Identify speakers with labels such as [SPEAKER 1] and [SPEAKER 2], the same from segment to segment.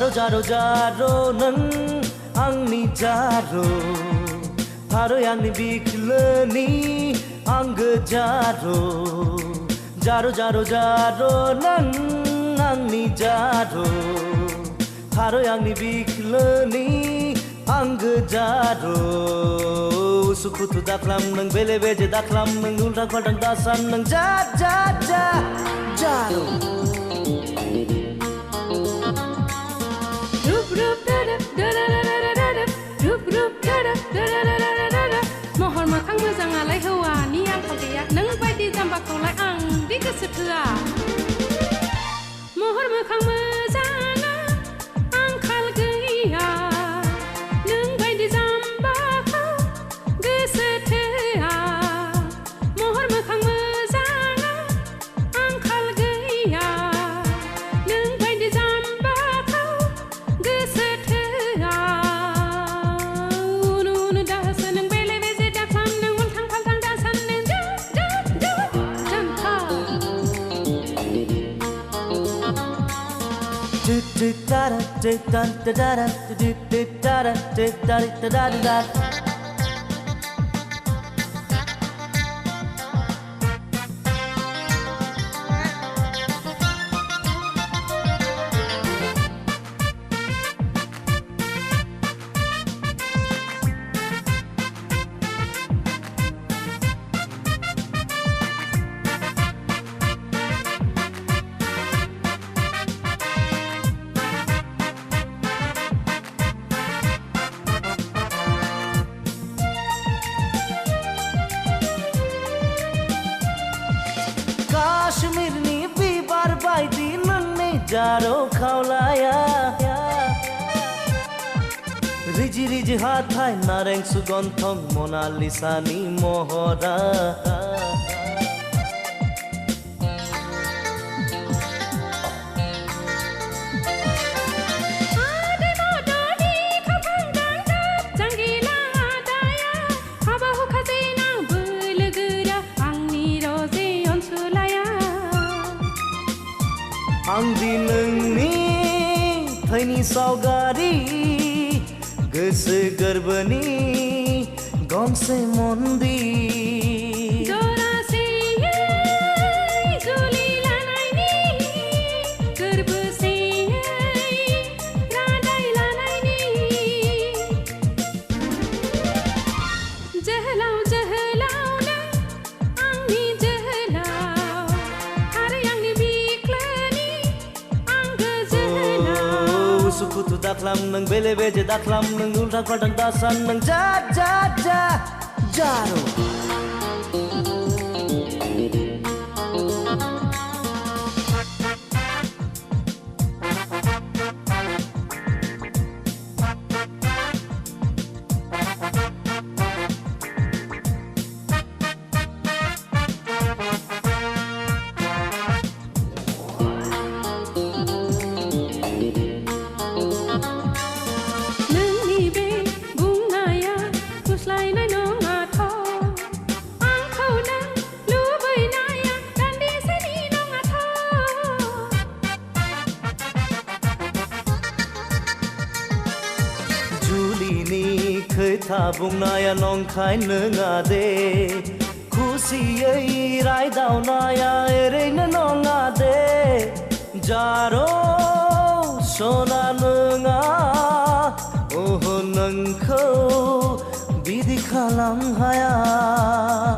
[SPEAKER 1] जारो जारो जारो नों आंनि जारो फारो आंनि बिखलोनि आंगो जारो जारो जारो जारो नों आंनि जारो फारो आंनि बिखलोनि आंगो जारो सुखुथु दाख्लाम नों बेले बेजे दाख्लाम नों उल्टां फाल्टां दासान नों जा जा जा जारो
[SPEAKER 2] महर मोखां मोजाङालाय हौवानि आंखाल गैया नों बायदि जाम्बाखौलाय आं दि गोसो थोआ महर मोखां मोजाङा आंखाल गैया नों बायदि जाम्बाखौ गोसो थोआ महर मोखां मोजाङा आंखाल गैया नों बायदि जाम्बाखौ गोसो थोआ उन उन दासो नों बेले बेजे दाख्लाम नों उल्टां फाल्टां दासान नों जा जा जा जाम्फा
[SPEAKER 1] काश्मीरनि बिबार बायदि नोंनि जारो खावलाया रिजि रिजि हाथाय नारें सुगन्धं मनालिसानि महरा आंदि नोंनि थैनि सावगारि गोसो गोरबोनि गंसे मन्दिर
[SPEAKER 2] जरासेयै जुलि लानायनि गोरबोसेयै रादाय लानायनि जोहोलाव जोहोलावनो आंनि जोहोलाव आरो आंनि बिख्लोनि आंगो जोहोलाव
[SPEAKER 1] सुखुथु दाख्लाम नों बेले बेजे दाख्लाम नों उल्टां फाल्टां दासान नों जा जा जा जारो
[SPEAKER 2] नोंनि बे बुंनाया गुस्लायनाय नङाथ' आंखौ नों लुबैनाया दान्दिसेनि नङाथ'
[SPEAKER 1] जुलिनि खोथा बुंनाया नंखाय नङा दे खुसियै रायदावनाया ओरैनो नङा दे जारो सना नङा ओह नोंखौ बिदि खालाम हाया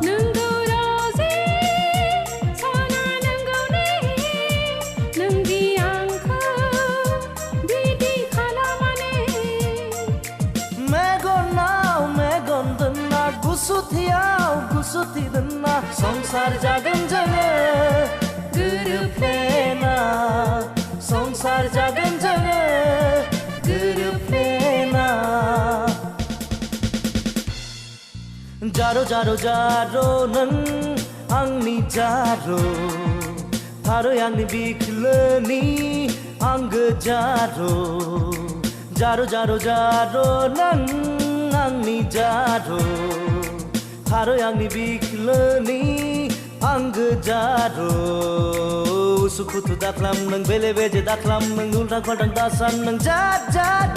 [SPEAKER 2] नोंगौ रजे सना नोंगौ ने नोंदि आंखौ बिदि खालामाने
[SPEAKER 1] मेगनाव मेगन दोनना गुसुथियाव गुसुथि दोनना संसार जागोन जोङो गोरोबफ्लेना संसार जागोन जोङो गोरोबफ्लेना जारो जारो जारो नों आंनि जारो फारो आंनि बिखलोनि आंगो जारो जारो जारो जारो नों आंनि जारो फारो आंनि बिखलोनि आंगो जारो उसु खुथु दाख्लाम नों बेले बेजे दाख्लाम नों उल्था फाल्थां दासान नों जाद जाद